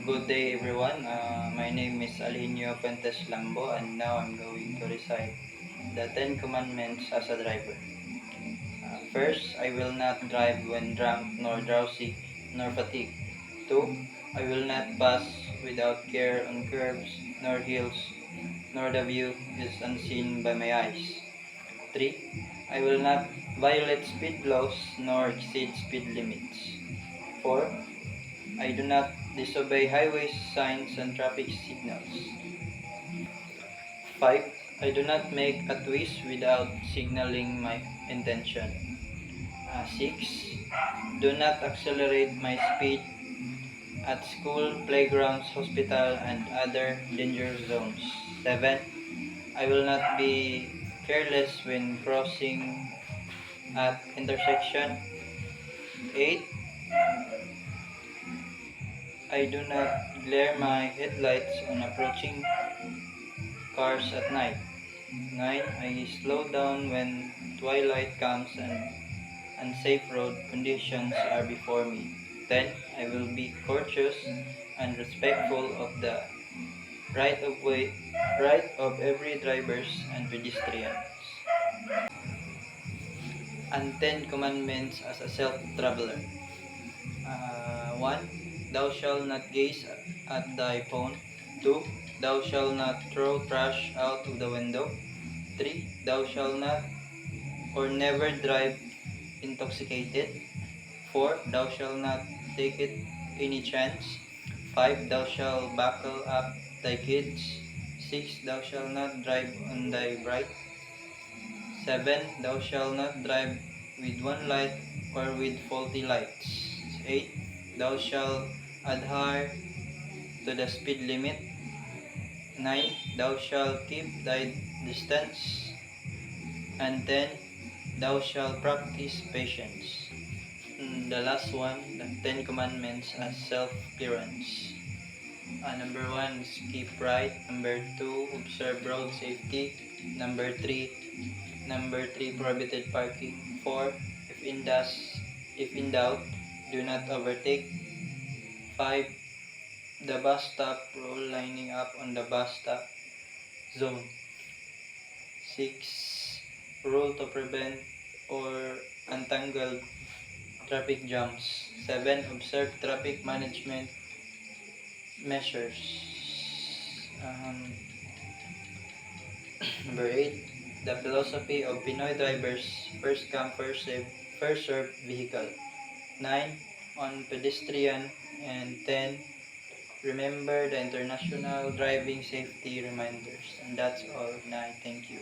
Good day everyone. My name is Alinio Fuentes Lambo and now I'm going to recite the 10 Commandments as a driver. First, I will not drive when drunk, nor drowsy, nor fatigued. 2. I will not pass without care on curbs, nor hills, nor the view is unseen by my eyes. 3. I will not violate speed laws, nor exceed speed limits. 4. I do not disobey highway signs and traffic signals. 5. I do not make a twist without signaling my intention. 6. Do not accelerate my speed at school, playgrounds, hospital, and other danger zones. 7. I will not be careless when crossing at intersection. 8. I do not glare my headlights on approaching cars at night. 9. I slow down when twilight comes and unsafe road conditions are before me. 10. I will be courteous and respectful of the right of every drivers and pedestrians. And 10 commandments as a self-traveler. 1. Thou shalt not gaze at thy phone. 2. Thou shalt not throw trash out of the window. 3. Thou shalt not or never drive intoxicated. 4. Thou shalt not take it any chance. 5. Thou shalt buckle up thy kids. 6. Thou shalt not drive on thy right. 7. Thou shalt not drive with one light or with faulty lights. 8. Thou shalt adhere to the speed limit. 9. Thou shalt keep thy distance. And 10. Thou shalt practice patience. The last one, the 10 Commandments as self-clearance. Number 1 is keep right. Number 2, observe road safety. Number 3, prohibited parking. 4, if in doubt, do not overtake. 5, the bus stop rule, lining up on the bus stop zone. 6, rule to prevent or untangle traffic jams. 7, observe traffic management measures. Number 8, the philosophy of Pinoy drivers, first come, first serve vehicle. 9, on pedestrian. And 10, remember the international driving safety reminders. And that's all. Thank you.